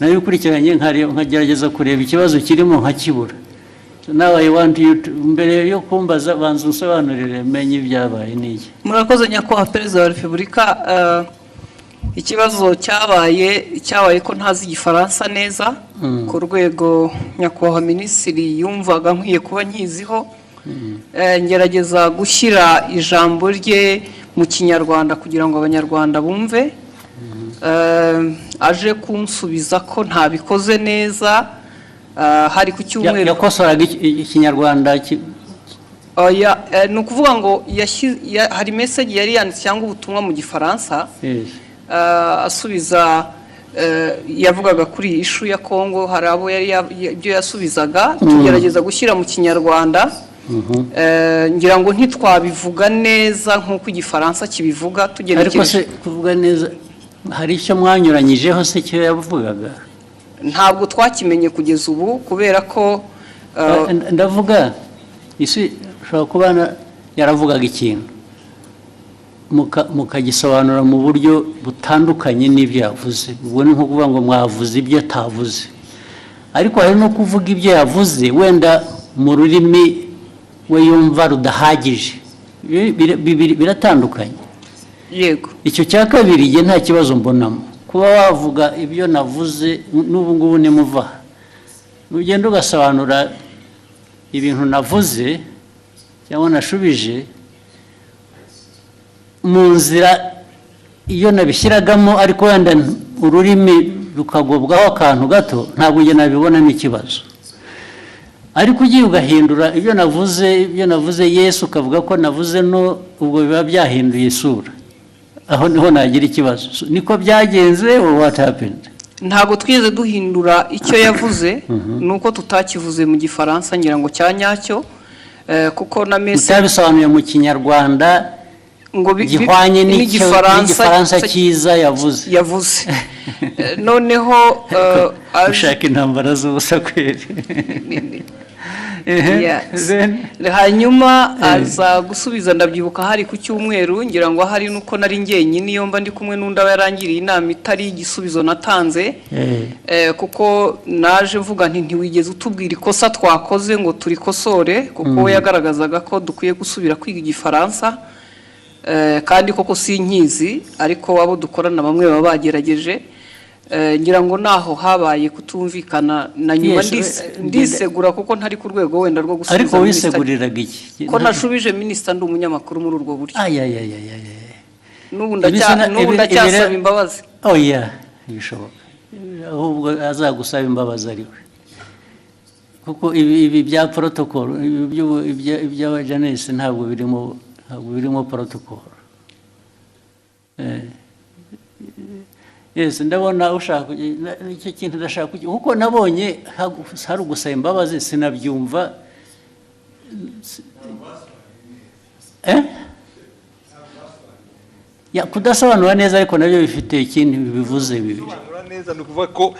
nayo ukurikiranye nkagerageza kureba ikibazo kirimo nkakibura. Now I want you to mbere yo kumbaza banza usobanurire menye ibyabaye niki. Murakoze nyakubahwa Perezida wa Repubulika, ikibazo cyabaye ko ntazi igifaransa neza ku rwego nyakubahwa Minisitiri yumvaga nkwiye kuba nkiziho. Ngerageza gushyira ijambo rye mu Kinyarwanda kugira ngo Abanyarwanda bumve. Aje kunsubiza ko ntabikoze neza. Hari ku cyumweru yakosoraga Ikinyarwanda ni ukuvuga ngo hari message yari yanditse cyangwa ubutumwa mu Gifaransa asubiza yavugaga kuri ishu ya Kongo. Hari abo yari ibyo yasubizaga tugerageza gushyira mu Kinyarwanda. Ngira ngo ntitwabivuga neza nk'uko Igifaransa kibivuga tugenekereje. Ariko se kuvuga neza hari icyo mwanyuranyijeho se cyo yavugaga? Ntabwo twakimenye kugeza ubu kubera ko ndavuga isi ushobora kuba yaravugaga ikintu mukagisobanura mu buryo butandukanye n'ibyo yavuze. Ubwo ni nko kuvuga ngo mwavuze ibyo atavuze, ariko hari no kuvuga ibyo yavuze wenda mu rurimi we yumva rudahagije. Biratandukanye. Yego, icyo cya kabiri nge nta kibazo mbonamo. Kuba wavuga ibyo navuze n'ubu ngubu nimuva ugenda ugasobanura ibintu navuze cyangwa nashubije mu nzira iyo nabishyiragamo, ariko wenda ururimi rukagobwaho akantu gato, ntabwo nge nabibonamo ikibazo. Ariko ugiye ugahindura ibyo navuze Yesu ukavuga ko navuze no, ubwo biba byahinduye isura. Aho niho nagira ikibazo. Niko byagenze or what happened? Ntabwo twigeze duhindura icyo yavuze, nuko tutakivuze mu Gifaransa ngira ngo cyanyacyo, kuko na message utabisobanuye mu Kinyarwanda ngo gihwanye n'Igifaransa cyiza yavuze. Noneho ushaka intambara z'ubusa kweri. Hanyuma aza gusubiza, ndabyibuka hari ku cyumweru, ngira ngo hari nuko nari njyenyine iyo mba ndi kumwe n'undi yarangiriye inama itari igisubizo natanze. Kuko naje mvuga nti ntiwigeze utubwira ikosa twakoze ngo turikosore, kuko yagaragazaga ko dukwiye gusubira kwiga Igifaransa. Kandi koko sinkizi, ariko abo dukorana bamwe baba bagerageje. Ngira ngo naho habaye kutumvikana na nyuma ndisegura kuko ntari ku rwego wenda rwo gusubiza. Ariko wiseguriraga iki? Ko nashubije Minisitiri ndi umunyamakuru muri urwo buryo. N'ubu ndacyasaba imbabazi. Bishoboka. Ahubwo azagusaba imbabazi ariwe. Kuko ibi bya protocol, ibya Janesse ntabwo birimo protocol. Yes, ndabona ushaka icyo kintu ndashaka kuko nabonye hari ugusaba imbabazi sinabyumva. Kudasobanura neza ariko nabyo bifite ikindi bivuze bibiri. Neza ni ukuvuga ko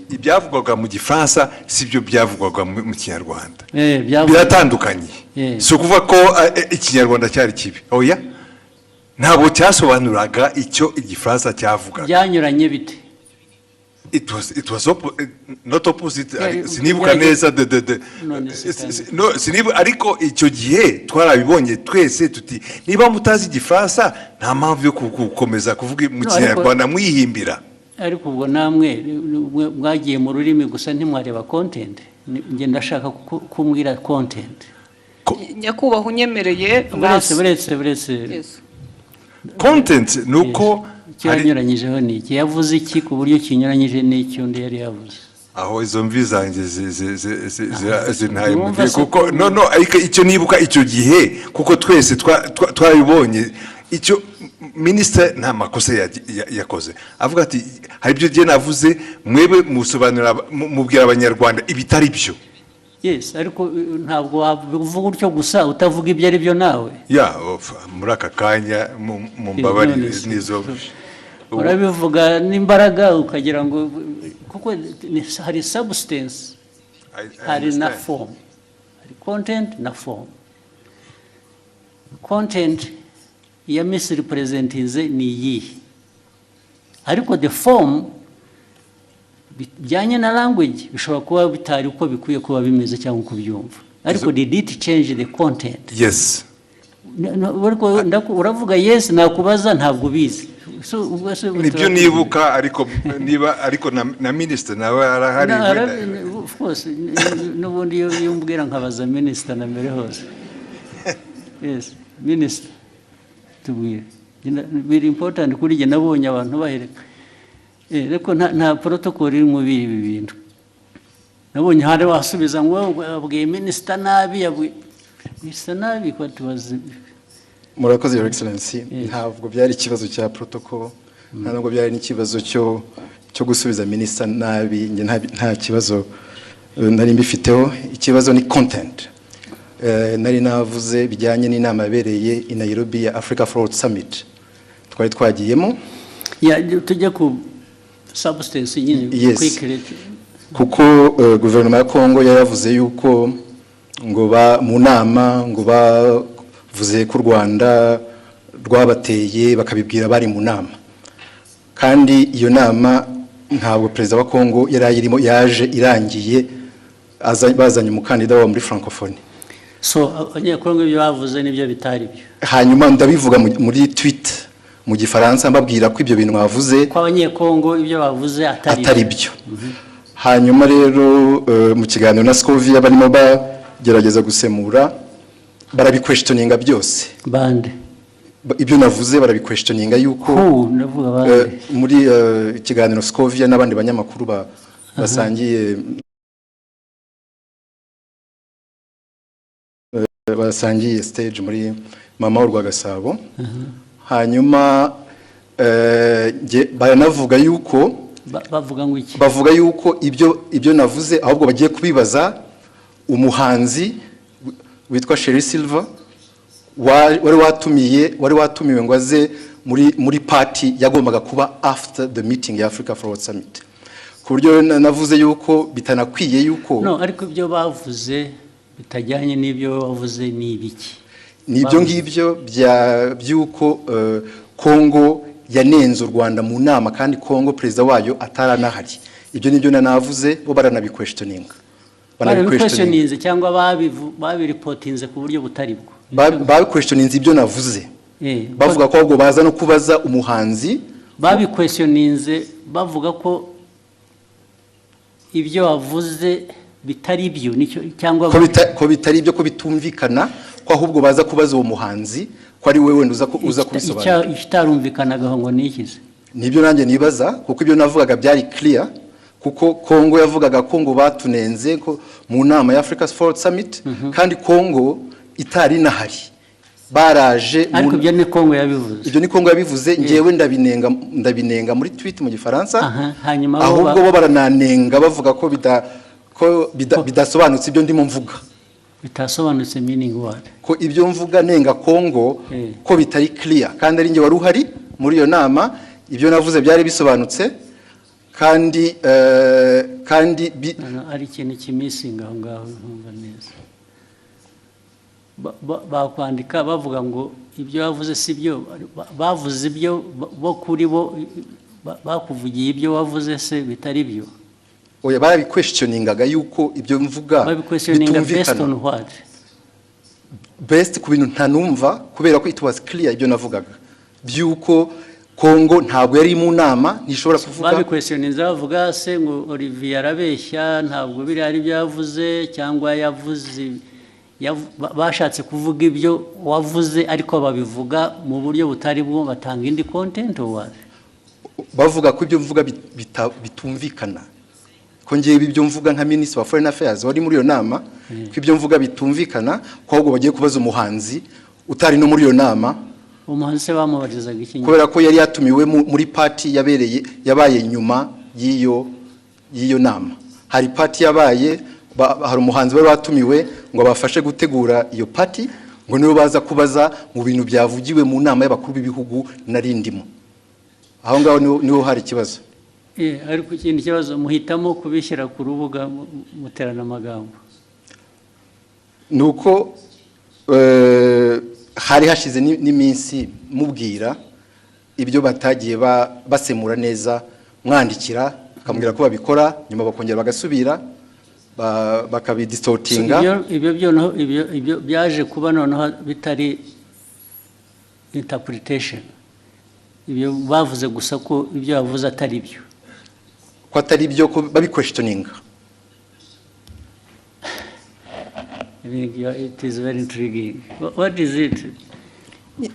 ibyavugwaga mu Gifaransa si byo byavugwaga mu Kinyarwanda. Biratandukanye. Si ukuvuga ko Ikinyarwanda cyari kibi. Oya, ntabwo cyasobanuraga icyo Igifaransa cyavugaga. Byanyuranye bite? It was not opposite. Sinibuka neza ariko icyo gihe twarabibonye twese tuti niba mutazi Igifaransa nta mpamvu yo gukomeza kuvuga mu Kinyarwanda mwihimbira. Ariko ubwo namwe mwagiye mu rurimi gusa ntimwareba content. Nge ndashaka kumbwira content. Nyakubahwa unyemereye buretse content nuko cyanyuranyijeho niki yavuze iki ku buryo kinyuranyije n'icyo undi yari yavuze. Aho izo mvi zanjye zintaye mu gihe kuko no ariko icyo nibuka icyo gihe kuko twese twabibonye icyo Minisitiri nta makosa yakoze. Avuga ati hari ibyo gihe navuze mwebe musobanura mubwira Abanyarwanda ibitari byo. Yes, ariko ntabwo wavuga utyo gusa utavuga ibyo ari byo nawe. Muri aka kanya mu mbabarire nizo urabivuga n'imbaraga ukagira ngo kuko hari substance, hari na form, hari content na form. Content ya misrepresentize ni iyi, ariko the form bijyanye na language bishobora kuba bitari uko bikwiye kuba bimeze cyangwa uko byumva ariko did it change the content? Yes. Uravuga yes nakubaza ntabwo bizi nibyo nibuka ariko na minister nawe arahari of course n'ubundi iyo mbwira nkabaza minister na mbere hose. Yes, minister tubwire biri important kuri je nabonye abantu bahereka reko nta protocol iri mu bibi bintu nabonye hari wasubiza ngo abwiye minister nabi minister nabi ko tubaze. Murakoze Your Excellency, ntabwo byari ikibazo cya protocol ntabwo byari n'ikibazo cyo gusubiza minister nabi nge nta kibazo nari mbifiteho. Ikibazo ni content nari navuze bijyanye n'inama yabereye i Nairobi ya Africa Forward Summit twari twagiyemo tujye ku substance nyine quickly kuko guverinoma ya Kongo yaravuze yuko ngo mu nama ngo bavuze ko u Rwanda rwabateye bakabibwira bari mu nama kandi iyo nama ntabwo perezida wa Kongo yarayirimo yaje irangiye bazanye umukandida wa muri francophonie. So abanyekongo ibyo bavuze nibyo bitari byo hanyuma ndabivuga muri tweet mu gifaransa mbabwira ko ibyo bintu bavuze ko abanyekongo ibyo bavuze atari byo. Hanyuma rero mu kiganiro na Scovia barimo bagerageza gusemura barabiquestioninga byose bande ibyo navuze barabiquestioninga yuko muri ikiganiro Scovia n'abandi banyamakuru basangiye stage muri mama urwa Gasabo. Hanyuma baranavuga yuko bavuga ngo iki bavuga yuko ibyo navuze ahubwo bagiye kubibaza umuhanzi witwa Sherry Silver wari watumiwe ngo aze muri party yagombaga kuba after the meeting ya Africa Forward Summit ku buryo navuze yuko bitanakwiye yuko no ariko ibyo bavuze bitajyanye n'ibyo bavuze ni ibiki nibyo ngibyo byuko Kongo yanenze u Rwanda mu nama kandi Kongo perezida wayo ataranahari ibyo nibyo navuze bo baranabiquestioninga banabiquestioninze cyangwa babiripotinze ku buryo butari bwo babiquestioninze ibyo navuze bavuga ko ahubwo baza no kubaza umuhanzi babiquestioninze bavuga ko ibyo wavuze bitari byo nicyo cyangwa ko bitari ibyo ko bitumvikana ko ahubwo baza kubaza uwo muhanzi ko ari wewe uza kubisobanura ikitarumvikanaga ngo nikize nibyo nanjye nibaza kuko ibyo navugaga byari clear kuko Kongo yavugaga ko ngo batunenze ko mu nama ya Africa Forward Summit kandi Kongo itari nahari baraje ariko ibyo ni Kongo yabivuze ibyo ni Kongo yabivuze ngewe ndabinenga muri tweet mu gifaransa hanyuma ahubwo bo barananenga bavuga ko bidasobanutse ibyo ndimo mvuga bitasobanutse meaning word ko ibyo mvuga nenga Kongo ko bitari clear kandi ari nge wari uhari muri iyo nama ibyo navuze byari bisobanutse kandi ari ikintu kimisinga aho ngaho ntumva neza bakwandika bavuga ngo ibyo bavuze si byo bavuze ibyo bo kuri bo bakuvugiye ibyo wavuze se bitari byo oya barabiquestioningaga yuko ibyo mvuga bitumvikana best ku bintu ntanumva kubera ko it was clear ibyo navugaga byuko Kongo ntabwo yari mu nama ntishobora kuvuga babiquestioninze bavuga se ngo Olivier arabeshya ntabwo biri ari byavuze cyangwa yavuze bashatse kuvuga ibyo wavuze ariko babivuga mu buryo butari bwo batanga indi content bavuga ko ibyo mvuga bitumvikana ko ngiye ibyo mvuga nka Minister wa Foreign Affairs wari muri iyo nama ko ibyo mvuga bitumvikana ko ahubwo bagiye kubaza umuhanzi utari no muri iyo nama umuhanzi se bamubarizaga iki kubera ko yari yatumiwe muri party yabaye nyuma y'iyo nama hari party yabaye hari umuhanzi wari watumiwe ngo bafashe gutegura iyo party ngo nibo baza kubaza mu bintu byavugiwe mu nama y'abakuru b'ibihugu narindimo aho ngaho niho hari ikibazo ariko ikindi kibazo muhitamo kubishyira ku rubuga muterana amagambo nuko hari hashize n'iminsi mubwira ibyo batagiye basemura neza mwandikira akamubwira ko babikora nyuma bakongera bagasubira bakabidistortinga. ibyo byaje kuba noneho bitari interpretation, ibyo bavuze gusa ko ibyo bavuze atari byo, ko atari byo, ko babiquestioninga. It is very intriguing. What is it?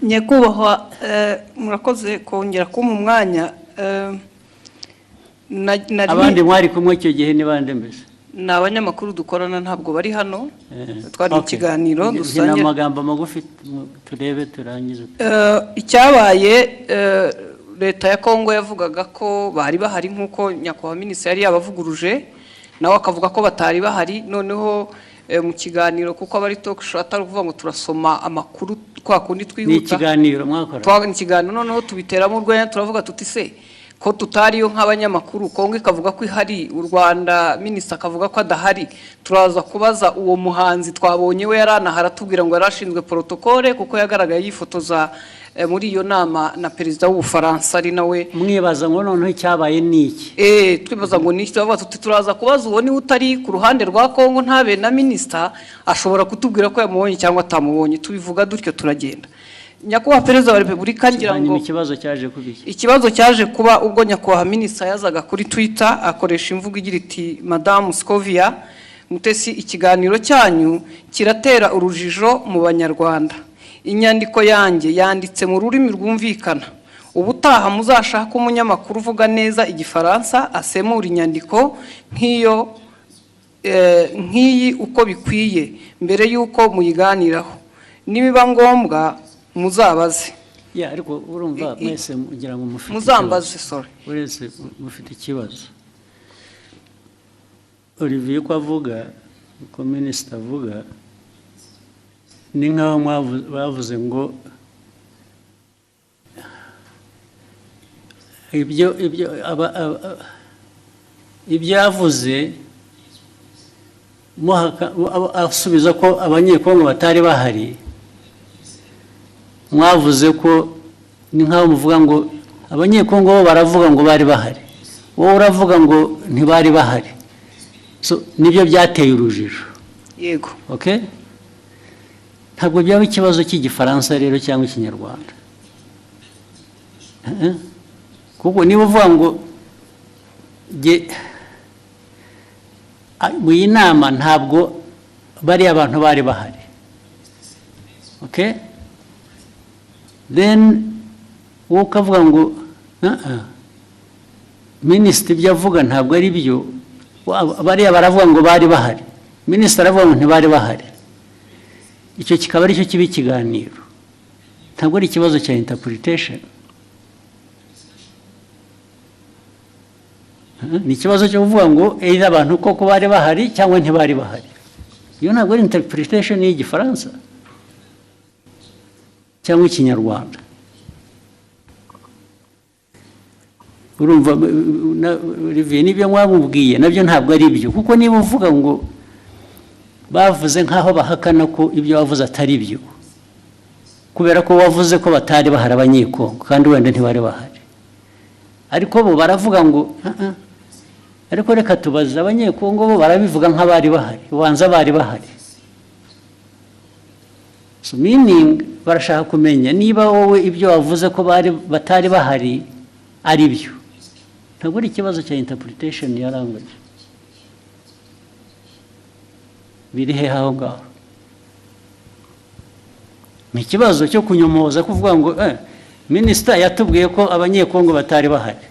Nyakubahwa, murakoze kongera kumpa umwanya. Abandi mwari kumwe icyo gihe ni bande mbese? Ni abanyamakuru dukorana, ntabwo bari hano, twari mu kiganiro dusangira amagambo magufi turebe turangize. Icyabaye, leta ya Kongo yavugaga ko bari bahari nk'uko nyakubahwa minisitiri yari yabavuguruje, nawe akavuga ko batari bahari. Noneho mu kiganiro, kuko abari talk show atari kuvuga ngo turasoma amakuru kwa kundi twihuta, ni ikiganiro mwakora, ni ikiganiro, noneho tubiteramo urwenya, turavuga tuti se ko tutariyo nk'abanyamakuru, Kongo ikavuga ko ihari, u Rwanda minisitiri akavuga ko adahari, turaza kubaza uwo muhanzi twabonye we yaranahara tubwira ngo yarashinzwe protokole kuko yagaragaye yifotoza muri iyo nama na perezida w'Ubufaransa ari nawe. Mwibaza ngo noneho icyabaye niki? Twibaza ngo niki, tubavuga tuti turaza kubaza uwo ni utari ku ruhande rwa Kongo ntabe na minisitiri ashobora kutubwira ko yamubonye cyangwa atamubonye, tubivuga dutyo turagenda. Nyakubahwa Perezida wa Repubulika ngira ngo ikibazo cyaje kuba ubwo nyakubahwa minisitiri yazaga kuri Twitter akoresha imvugo igira iti Madame Scovia Mutesi, ikiganiro cyanyu kiratera urujijo mu Banyarwanda, inyandiko yanjye yanditse mu rurimi rwumvikana, ubutaha muzashaka umunyamakuru uvuga neza igifaransa asemura inyandiko nk'iyi uko bikwiye mbere y'uko muyiganiraho, nibiba ngombwa muzabaze. Ariko urumva mwese mugira ngo mufite muzambaze, sorry, uretse mufite ikibazo. Olivier ko avuga, ko minisitiri avuga, ni nk'aho bavuze ngo ibyo yavuze asubiza ko abanyekongo batari bahari. Mwavuze ko ni nk'aho muvuga ngo abanyekongo bo baravuga ngo bari bahari, wowe uravuga ngo ntibari bahari, so nibyo byateye urujijo. Yego, okay, ntabwo byaba ikibazo cy'igifaransa rero cyangwa ikinyarwanda, kuko niba uvuga ngo mu iyi nama ntabwo bari abantu bari bahari, okay, then wowe ukavuga ngo minisitiri ibyo avuga ntabwo ari byo, bariya baravuga ngo bari bahari, minisitiri aravuga ngo ntibari bahari, icyo kikaba ari cyo kiba ikiganiro, ntabwo ari ikibazo cya interpretation. Ni ikibazo cyo kuvuga ngo either abantu koko bari bahari cyangwa ntibari bahari, iyo ntabwo ari interpretation y'igifaransa cyangwa ikinyarwanda. Urumva Olivier n'ibyo mwamubwiye nabyo ntabwo ari byo, kuko niba uvuga ngo bavuze nk'aho bahakana ko ibyo wavuze atari byo, kubera ko wavuze ko batari bahari abanyekongo kandi wenda ntibari bahari, ariko bo baravuga ngo ariko reka tubaze abanyekongo bo barabivuga nk'abari bahari, ubanza bari bahari. So meaning barashaka kumenya niba wowe ibyo wavuze ko batari bahari ari byo, ntabwo ari ikibazo cya interpretation ya language. Biri he aho ngaho? Ni ikibazo cyo kunyomoza kuvuga ngo minisitiri yatubwiye ko abanyekongo batari bahari,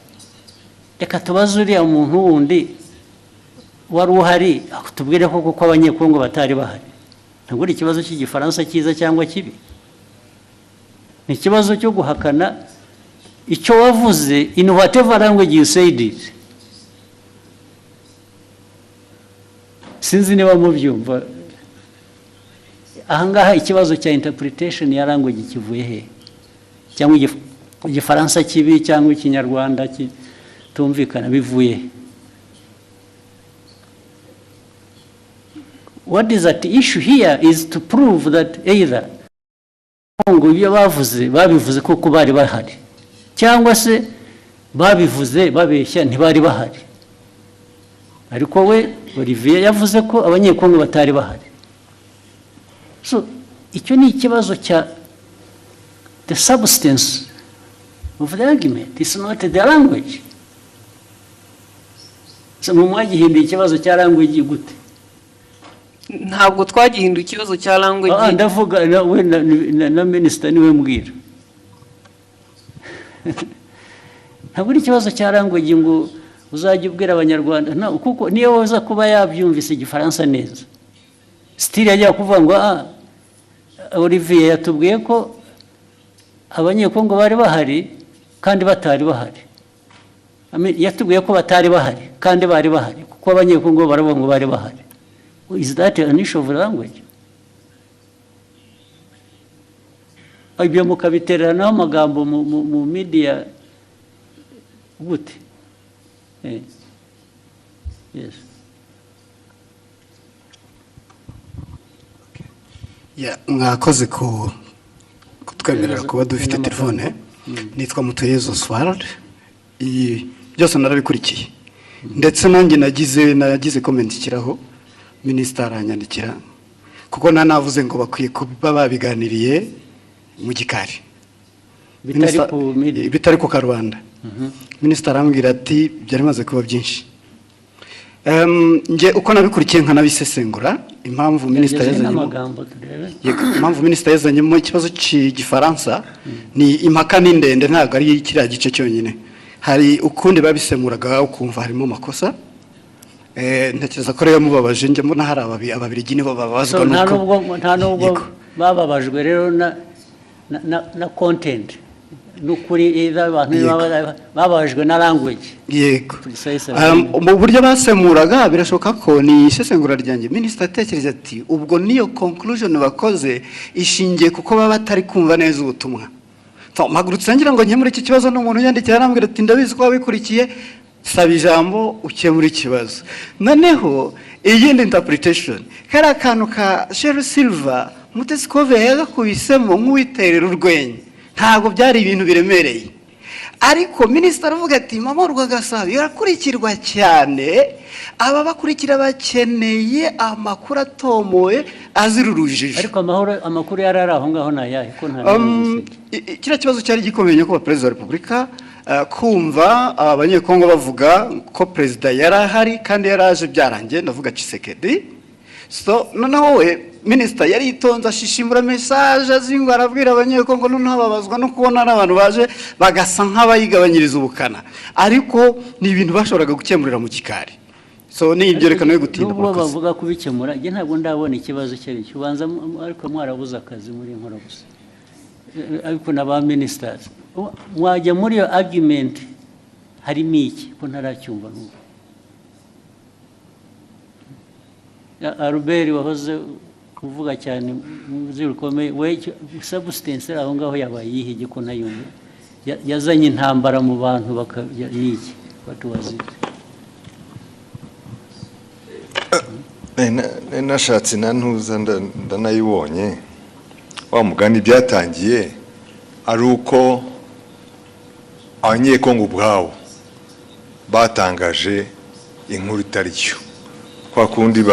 reka tubaze uriya muntu wundi wari uhari tubwire ko kuko abanyekongo batari bahari. Ntabwo ari ikibazo cy'igifaransa cyiza cyangwa kibi, ni ikibazo cyo guhakana icyo wavuze in whatever language you said it. Sinzi niba mubyumva ahangaha ikibazo cya interpretation ya language kivuye he, cyangwa igifaransa kibi cyangwa ikinyarwanda kitumvikana bivuye he? What is at issue here is to prove that either ngo ibyo babivuze koko bari bahari, cyangwa se babivuze babeshya ntibari bahari. ariko we Olivier yavuze ko abanyekongo batari bahari. So icyo ni ikibazo cya the substance of the argument, it's not the language. So mwagihinduye ikibazo cya language gute? ntabwo twagihinduye ikibazo cya language. Ndavuga we na minister niwe mbwira. Ntabwo ari ikibazo cya language ngo uzajya ubwira abanyarwanda kuko niyo waza kuba yabyumvise igifaransa neza still yajya kuvuga ngo Olivier yatubwiye ko abanyekongo bari bahari kandi batari bahari. Yatubwiye ko batari bahari kandi bari bahari kuko abanyekongo baravuga ngo bari bahari. Is that an issue of language? Ibyo mukabiteranaho amagambo mu media gute? Yes. Mwakoze kutwemerera kuba dufite telefone. Nitwa Mutuyezo Oswald. Byose narabikurikiye ndetse nanjye nagize comment kiraho minister aranyandikira kuko nanavuze ngo bakwiye kuba babiganiriye mu gikari bitari ku Karubanda. Minister arambwira ati byari maze kuba byinshi. Nge uko nabikurikiye nkanabisesengura impamvu minister yazanyemo ikibazo cy'igifaransa ni impaka n'indende ntabwo ari kiriya gice cyonyine. Hari ukundi babisemuraga ukumva harimo amakosa. Ntekereza ko rero mubabaje nge mbona hari ababirigi nibo babazwa nuko nta nubwo bababajwe rero na content n'ukuri abantu bababajwe na language. Yego. Mu buryo basemuraga birashoboka ko ni isesengura ryanjye. Minister atekereza ati ubwo niyo conclusion bakoze ishingiye kuko baba batari kumva neza ubutumwa. Mpagurutse ngira ngo nkemure iki kibazo n'umuntu yandikira arambwira ati ndabizi ko wabikurikiye saba ijambo ukemura ikibazo. Noneho iyindi interpretation kari akantu ka Sheryl Silver Mutesikove yagakubisemo nk'uwiterera urwenya ntabwo byari ibintu biremereye. Ariko minister aravuga ati Mama Rwagasabo yarakurikirwa cyane aba bakurikira bakeneye amakuru atomoye azira urujijo. Ariko amakuru yarari aho ngaho nayahe ko nta kiriya kibazo cyari gikomeye ko Perezida wa Repubulika kumva abanyekongo bavuga ko Perezida yarahari kandi yaraje byarangiye ndavuga Tshisekedi. So noneho we minister yari itonza ashishimura message azingo arabwira abanyekongo noneho babazwa no kubona abantu baje bagasa nk'abayigabanyiriza ubukana ariko ni ibintu bashoboraga gukemurira mu gikari. So ni ibyo rekano yo gutinda mu kazi bavuga kubikemura nge ntabwo ndabona ikibazo cyo kibanza ariko mwarabuza akazi muri nkora gusa ariko naba ministers mwajya muri yo argument harimo iki ko ntaracyumva n'ubu. Albert wahoze kuvuga cyane muzirukomeye we substance aho ngaho yabaye yihige ko nayumva yazanye intambara mu bantu bakayiki batuwazi. Nashatse nantuza ndanayibonye wa mugani byatangiye ari uko abanyekongo ubwabo batangaje inkuru itari cyo kwa kundi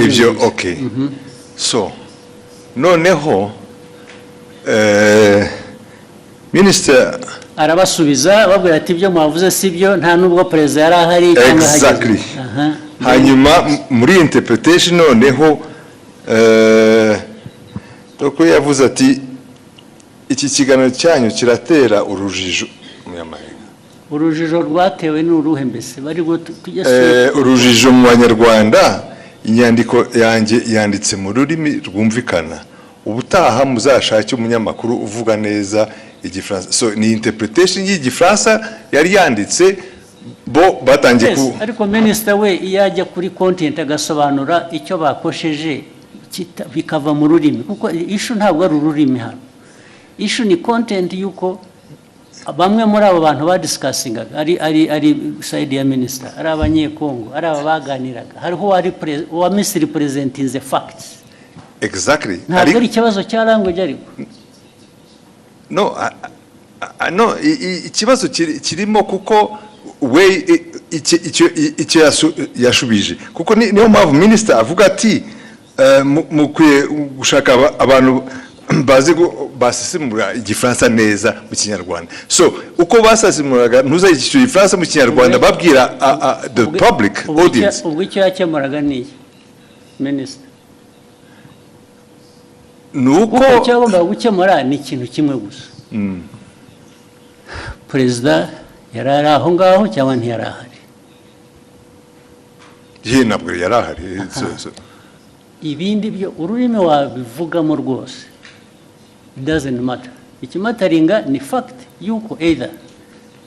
ibyo okay. So noneho minister arabasubiza babwira ati ibyo mwavuze sibyo nta nubwo Perezida yari ahari cyangwa exactly. Hanyuma muri interpretation noneho doko yavuze ati iki kiganiro cyanyu kiratera urujijo mu yamahanga. Urujijo rwatewe n'uruhe mbese bari urujijo mu Banyarwanda. Inyandiko yanjye yanditse mu rurimi rwumvikana ubutaha muzashake umunyamakuru uvuga neza igifaransa. So ni interpretation y'igifaransa yari yanditse bo batangiye ku ariko minister we iyajya kuri content agasobanura icyo bakosheje bikava mu rurimi kuko issue ntabwo ari ururimi hano. Issue ni content yuko bamwe muri abo bantu badiscussingaga ari side ya minister ari abanyekongo ari abaganiraga hariho wa Misiri presenting the facts. Exactly. Ntabwo ari ikibazo cya language ariko no ikibazo kirimo kuko we icyo yashubije kuko niyo mpamvu minisita avuga ati mukwiye gushaka abantu basesemura igifaransa neza mu kinyarwanda. So uko basesemuraga ntuzayishyura igifaransa mu kinyarwanda babwira the public audience. Ubwo icyo yakemuraga ni minisita nuko icyo agomba gukemura ni ikintu kimwe gusa. Perezida yari ari aho ngaho cyangwa ntiyari ahari? ntabwo yari ahari. Ibindi byo ururimi wabivugamo rwose, it doesn't matter. Ikimataringa ni fact yuko either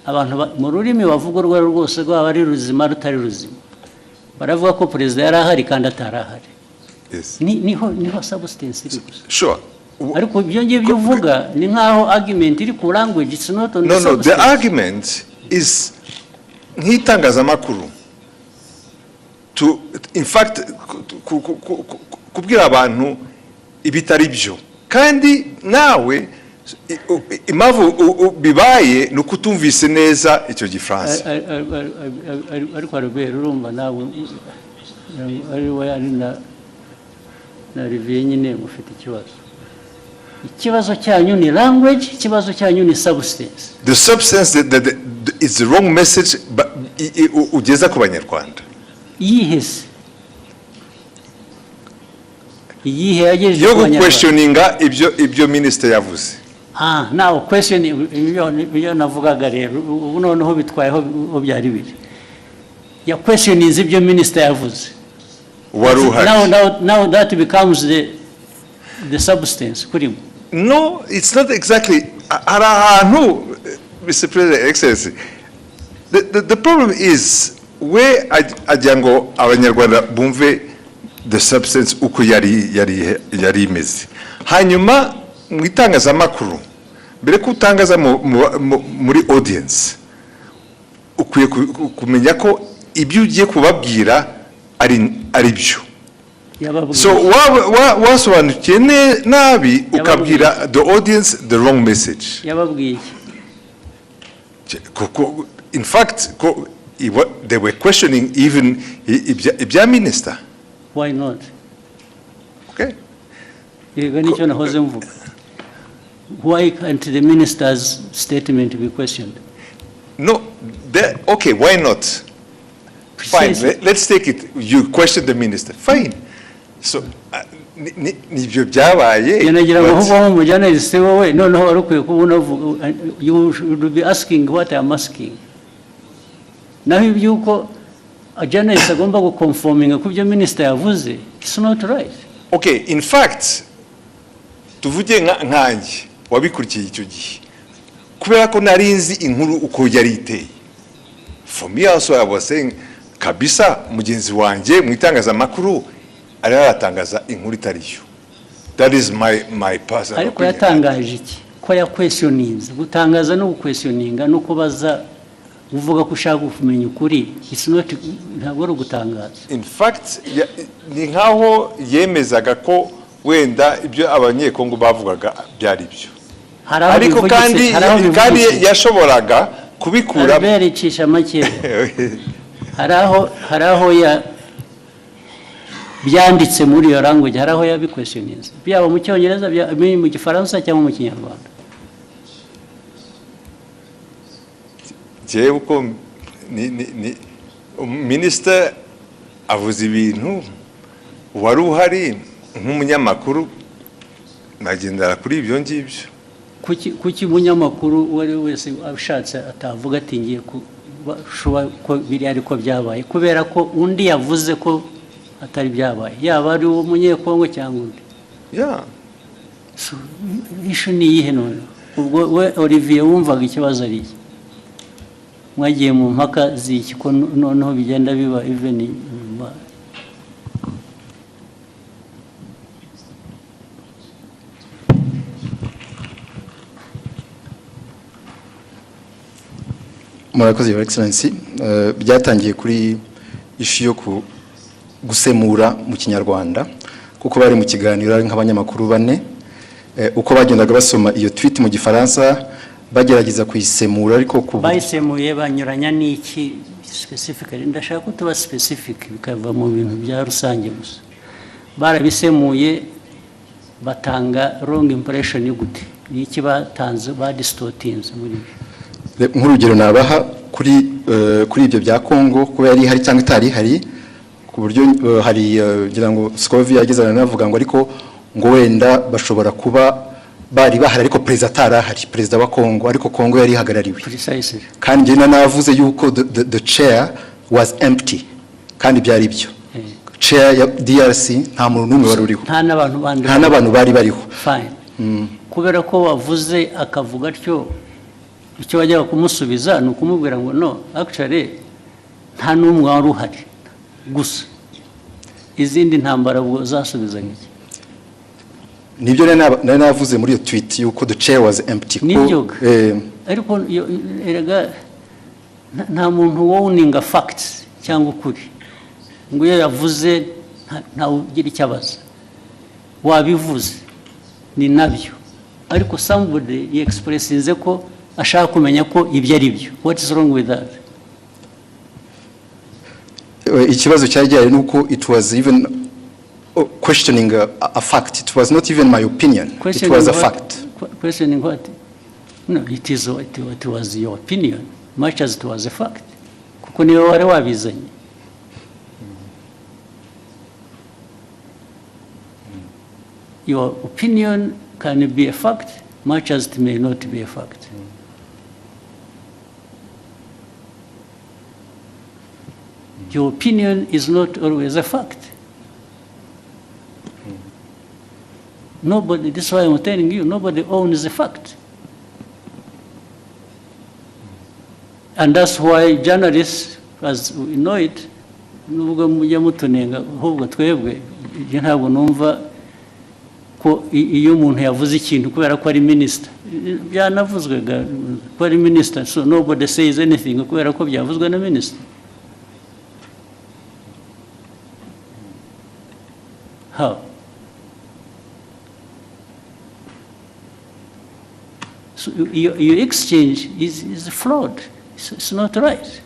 abantu mu rurimi bavuga urwo rwose rwaba ari ruzima rutari ruzima baravuga ko perezida yari ahari kandi atari ahari. niho substance iri gusa. Sure. Ariko ibyo ngibyo uvuga ni nkaho argument iri ku language, it's not on the substance. No, the argument is nk'itangazamakuru to in fact kubwira abantu ibitari byo kandi nawe impamvu bibaye ni ukutumvise neza icyo gifaransa. Ariko Albert urumva nawe ari na Olivier nyine mufite ikibazo cyanyu ni language, ikibazo cyanyu ni substance. The substance that is the wrong message ugeza ku banyarwanda. Yihese yagejeje ku banyarwanda yo questioninga ibyo minister yavuze. Now question ibyo navugaga rero ubu noneho bitwayeho byari biri ya questioning ibyo minister yavuze. Now that becomes the substance kurimo. No, it's not exactly. Mr. President, Excellency, the problem is where ajango abanyarwanda bumve the substance uko yari imeze. Hanyuma mu itangazamakuru mbere ko utangaza muri audience ukwiye kumenya ko ibyo ugiye kubabwira ari byo. So wasobanukiye nabi ukabwira the audience the wrong message. Yababwiye in fact they were questioning even ibya minister. Why not? Okay. Nicyo nahoze mvuga. Why can't the minister's statement be questioned? No, okay, why not? Fine, let's take it. You question the minister. Fine. So, nibyo byabaye. Yanagira ngo hubo mu journalist wowe noneho arukwiye kubona you should be asking what I am asking. Naho ibyuko a journalist agomba go conforming ku byo minister yavuze, it's not right. Okay, in fact, tuvuge nkanjye wabikurikiye icyo gihe. Kubera ko narinzi inkuru uko yari iteye. For me also I was saying kabisa mugenzi wanjye mu itangazamakuru aratangaza inkuru itariyo. That is my personal. Ariko yatangaje iki? Ko ya questionings, gutangaza no questioninga no kubaza uvuga ko ushaka kumenya ukuri. It's not ntabwo ari gutangaza. In fact ni nkaho yemezaga ko wenda ibyo abanyekongo bavugaga byari byo. Ariko kandi yashoboraga kubikura Albert make. Haraho ya byanditse muri iyo language, haraho ya questionings. Byaba mu cyongereza mu gifaransa cyangwa mu kinyarwanda. Je uko ni minister avuze ibintu wari uhari nk'umunyamakuru nagendera kuri ibyo ngibyo. Kuki munyamakuru wari wese ashatse atavuga ati ngiye ko biri ariko byabaye kubera ko undi yavuze ko atari byabaye, yaba ari umunyekongo cyangwa undi. So ishu ni yihe none? Ubwo we Olivier wumvaga ikibazo ari iki? Mwagiye mu mpaka ziki ko noneho bigenda biba even Murakoze Your Excellency. Byatangiye kuri ishu yo gusemura mu kinyarwanda kuko bari mu kiganiro ari nk'abanyamakuru bane uko bagendaga basoma iyo tweet mu gifaransa bagerageza kuyisemura ariko bayisemuye banyuranya n'iki specifically ndashaka ko tuba specific bikava mu bintu bya rusange gusa barabisemuye batanga wrong impression y'ugute n'iki batanze ba distortings muri nk'urugero nabaha kuri ibyo bya Kongo ko yari hari cyangwa itari hari ku buryo hari ngira ngo Scovia yagezana navuga ngo ariko ngo wenda bashobora kuba bari bahari ariko president atarahari president wa Kongo ariko Kongo yari hagarariwe precisely kandi njye navuze yuko the chair was empty kandi byari byo chair ya DRC nta muntu numwe wari uriho nta n'abantu bari bariho fine kubera ko wavuze akavuga atyo icyo wajyaga kumusubiza ni ukumubwira ngo no actually nta n'umwe wari uhari gusa izindi ntambara ubwo zasubizanye iki nibyo nari navuze muri iyo tweet yuko the chair was empty ariko erega nta muntu wowninga facts cyangwa ukuri ngo iyo yavuze ntawe ugira icyo abaza wabivuze ni nabyo ariko somebody expressinze ko ashaka kumenya ko ibyo ari byo. What is wrong with that? Ikibazo cyajyanye nuko it was even questioning a fact. It was not even my opinion. It was a fact. Questioning what? No, it was your opinion, much as it was a fact. Kuko niwe wari wabizanye. Your opinion can be a fact, much as it may not be a fact. Your opinion is not always a fact. Nobody, this is why I'm telling you, nobody owns the fact. And that's why journalists, as we know it, nubwo mujya mutunenga ahubwo twebwe ntabwo numva ko iyo umuntu yavuze ikintu kubera ko ari minister byanavuzwe ko ari minister, so nobody says anything kubera ko byavuzwe na minister. How? So your exchange is flawed. It's not right.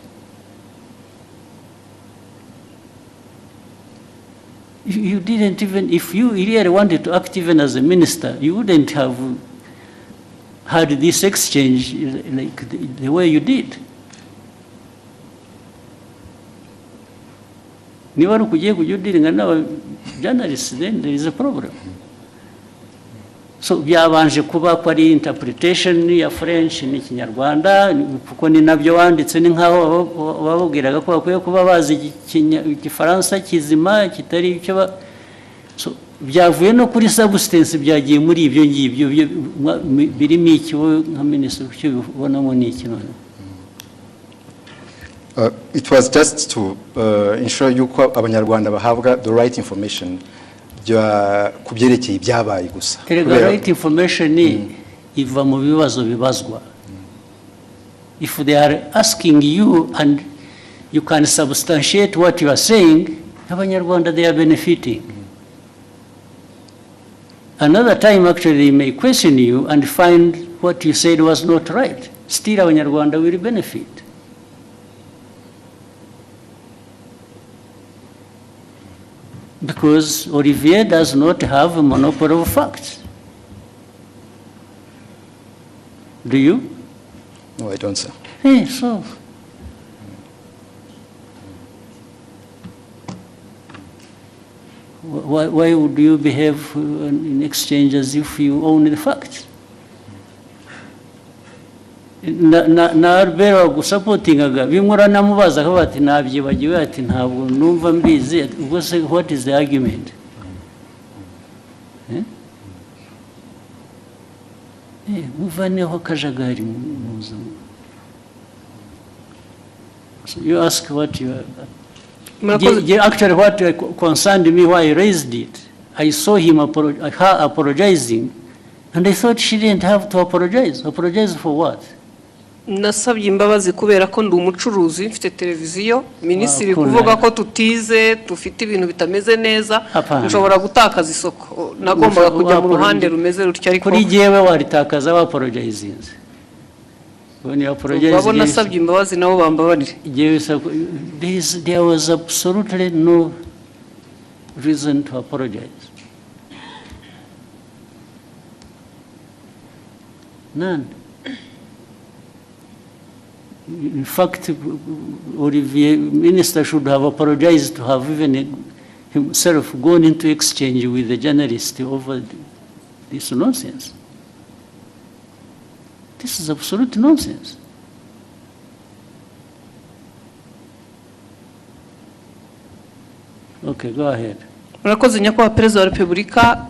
You didn't even, if you really wanted to act even as a minister, you wouldn't have had this exchange like the way you did. Niba ari kugiye kujya udiringa n'aba journalists, then there is a problem. So byabanje kuba ko ari interpretation ya French ni Kinyarwanda kuko ni nabyo wanditse ni nkaho babubwiraga ko bakwiye kuba bazi Igifaransa kizima kitari icyo so byavuye no kuri substance byagiye muri ibyo ngibyo birimo iki nka minister cyo bibonamo ni iki none. It was just to ensure yuko abanyarwanda bahabwa the right information kubyerekeye ibyabaye gusa. The right information iva mu bibazo bibazwa. If they are asking you and you can substantiate what you are saying, abanyarwanda they are benefiting. Another time actually they may question you and find what you said was not right. Still abanyarwanda will benefit. Because Olivier does not have a monopoly of facts. Do you? No, I don't, sir. Hey, so. Why would you behave in exchange as if you own the facts? Na Albert gusupportingaga bimura namubaza ko bati nabyibagiwe ati ntabwo numva mbizi ubwo se what is the argument? Muvaneho kajagari muza. So you ask what you actually what concerned me why I raised it. I saw him her apologizing and I thought she didn't have to apologize. Apologize for what? Nasabye imbabazi kubera ko ndi umucuruzi mfite televiziyo minisitiri kuvuga ko tutize tufite ibintu bitameze neza nshobora gutakaza isoko nagombaga kujya mu ruhande rumeze rutyo ariko kuri jewe waritakaza wa apologizing when you apologize babona asabye imbabazi nabo bambabarire. there was absolutely no reason to apologize. None. In fact, Olivier, Minister should have apologized to have even himself gone into exchange with the journalist over this nonsense. This is absolute nonsense. Okay, go ahead. Murakoze nyakubahwa Perezida wa Repubulika,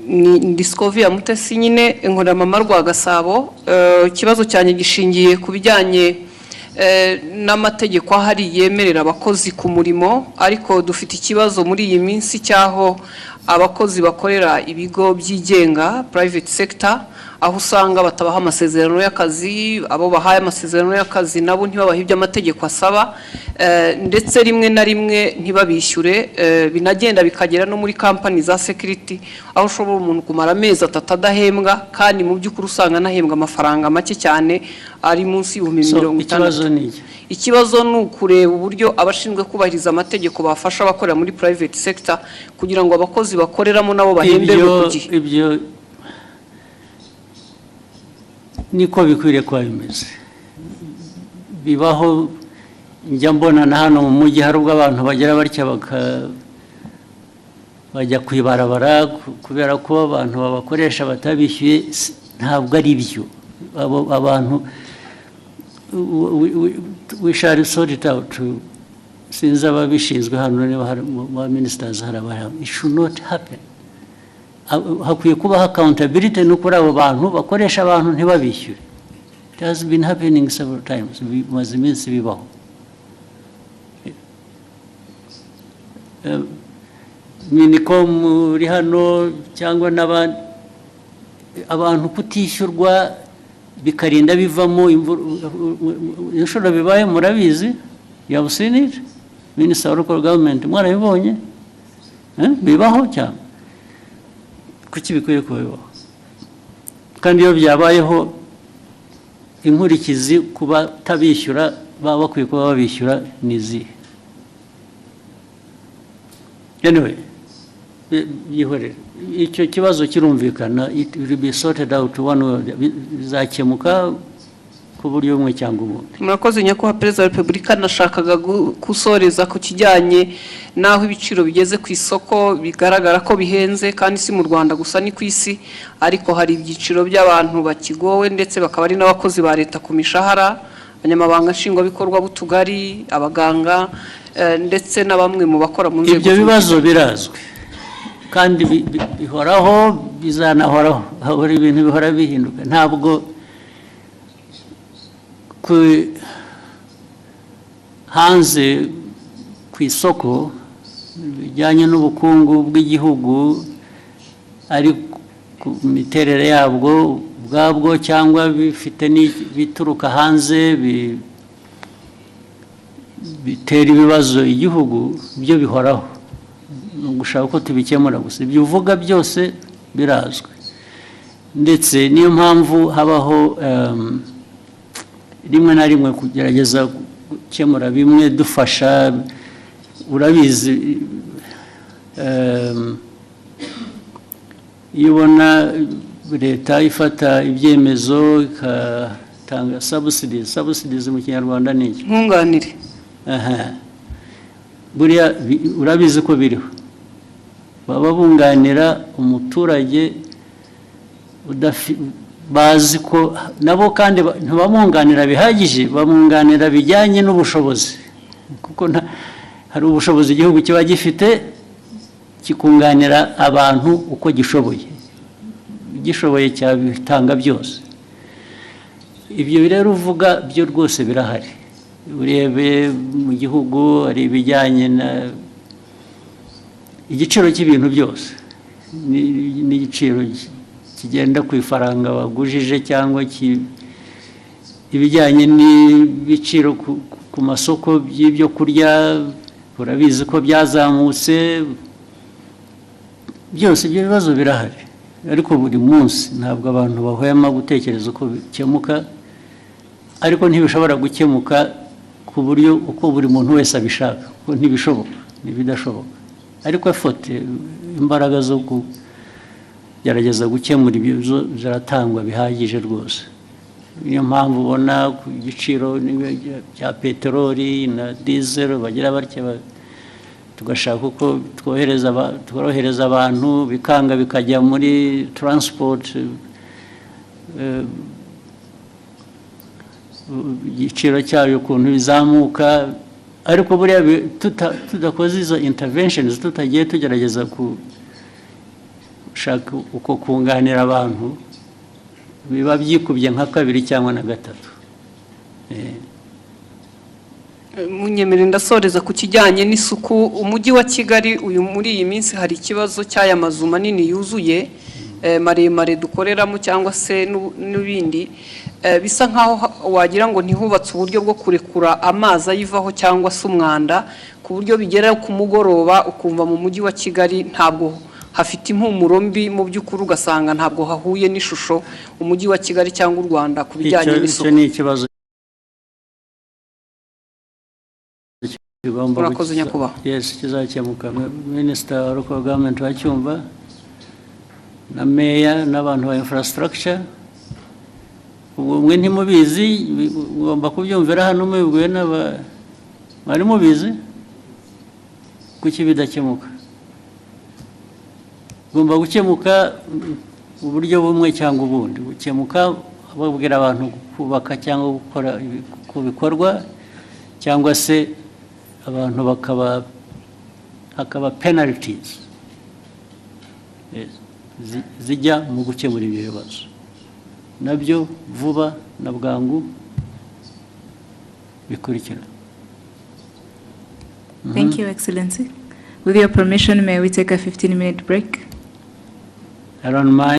ni Discovery Mutesi nyine Inkoramama Rwagasabo. Ikibazo cyane gishingiye ku bijyanye n'amategeko ahari yemerera abakozi ku murimo, ariko dufite ikibazo muri iyi minsi cyaho abakozi bakorera ibigo byigenga private sector, aho usanga batabaha amasezerano y'akazi, abo bahaye amasezerano y'akazi nabo ntibabahe ibyo amategeko asaba, ndetse rimwe na rimwe ntibabishyure, binagenda bikagera no muri company za security, aho ushobora umuntu kumara amezi 3 adahembwa kandi mu by'ukuri usanga nahembwa amafaranga make cyane ari munsi y'50. Ikibazo ni ukureba uburyo abashinzwe kubahiriza amategeko bafasha abakorera muri private sector kugira ngo abakozi bakoreramo nabo bahemberwe ku gihe. Ibyo niko bikwiriye kuba bimeze. Bibaho, njya mbona na hano mu mujyi hari ubwo abantu bagera batya bajya kwibarabara kubera ko abantu babakoresha batabishyuye. Ntabwo ari byo. Abantu we shall sort it out. Since ababishinzwe hano niba hari ba ministers harabara, it should not happen. Hakwiye kubaho accountability no kuri abo bantu bakoresha abantu ntibabishyure. It has been happening several times. Bimaze iminsi bibaho. Minicom uri hano cyangwa n'abandi, abantu kutishyurwa bikarinda bivamo inshuro bibaye, murabizi. You have seen it, Minister of Local Government, mwarabibonye bibaho cyane. Kuki bikwiye kubaho? Kandi iyo byabayeho inkurikizi kuba tabishyura baba bakwiye kuba babishyura nizi. Anyway, yihorere icyo kibazo kirumvikana, it will be sorted out one way, bizakemuka ku buryo bumwe cyangwa ubundi. Murakoze nyakubahwa Perezida wa Repubulika, nashakaga gusoreza ku kijyanye naho ibiciro bigeze ku isoko, bigaragara ko bihenze kandi si mu Rwanda gusa ni ku isi, ariko hari ibyiciro by'abantu bakigowe ndetse bakaba ari n'abakozi ba leta ku mishahara, abanyamabanga nshingwabikorwa b'utugari, abaganga, ndetse na bamwe mu bakora mu nzego. Ibyo bibazo birazwi kandi bihoraho, bizanahoraho. Hari ibintu bihora bihinduka. Ntabwo hanze ku isoko bijyanye n'ubukungu bw'igihugu ari ku miterere yabwo ubwabwo cyangwa bifite bituruka hanze bitera ibibazo igihugu, byo bihoraho. Gushaka ko tubikemura gusa. Ibyo uvuga byose birazwi, ndetse niyo mpamvu habaho rimwe na rimwe kugerageza gukemura bimwe dufasha. Urabizi, iyo ubona leta ifata ibyemezo igatanga subsidies mu Kinyarwanda ni iki? Nkunganire. Buriya urabizi ko biriho, baba bunganira umuturage bazi ko nabo kandi ntibamwunganira bihagije, bamwunganira bijyanye n'ubushobozi, kuko hari ubushobozi igihugu kiba gifite kikunganira abantu uko gishoboye cyabitanga byose. Ibyo rero uvuga byo rwose birahari. Urebe mu gihugu hari ibijyanye na igiciro cy'ibintu byose, n'igiciro kigenda ku ifaranga wagujije, cyangwa ibijyanye n'ibiciro ku masoko by'ibyo kurya, urabizi ko byazamutse. Byose ibyo bibazo birahari. ariko buri munsi ntabwo abantu bahwema gutekereza uko bikemuka, ariko ntibishobora gukemuka ku buryo uko buri muntu wese abishaka, kuko ntibishoboka, ntibidashoboka, ariko effort, imbaraga zo kugerageza gukemura ibibazo ziratangwa bihagije rwose. Niyo mpamvu ubona ku giciro cya peteroli na diesel bagira batya, tugashaka uko tworohereza abantu, bikanga bikajya muri transport, igiciro cyayo ukuntu bizamuka, ariko buriya tudakoze izo interventions, tutagiye tugerageza gushaka uko kunganira abantu, biba byikubye nka kabiri cyangwa na gatatu. Munyemere ndasoreza ku kijyanye n'isuku. Umujyi wa Kigali uyu muri iyi minsi hari ikibazo cy'aya mazu manini yuzuye maremare dukoreramo cyangwa se n'ibindi, bisa nkaho wagira ngo ntihubatse uburyo bwo kurekura amazi ayivaho cyangwa se umwanda, ku buryo bigera ku mugoroba ukumva mu mujyi wa Kigali ntabwo hafite impumuro mbi, mu by'ukuri ugasanga ntabwo hahuye n'ishusho umujyi wa Kigali cyangwa u Rwanda ku bijyanye n'isuku. Icyo ni ikibazo Murakoze nyakubahwa. Yes, kizakemuka. Minister wa Local Government wacyumva, na Mayor n'abantu ba infrastructure. Mwe ntimubizi, ngomba kubyumvira hano mubibwiwe mwari mubizi kuki bidakemuka. Gomba gukemuka uburyo bumwe cyangwa ubundi. Gukemuka babwira abantu kubaka cyangwa gukora kubikorwa, cyangwa se abantu hakaba penalties zijya mu gukemura ibyo bibazo, nabyo vuba na bwangu bikurikira. Thank you, Excellency. With your permission, may we take a 15-minute break? I don't mind.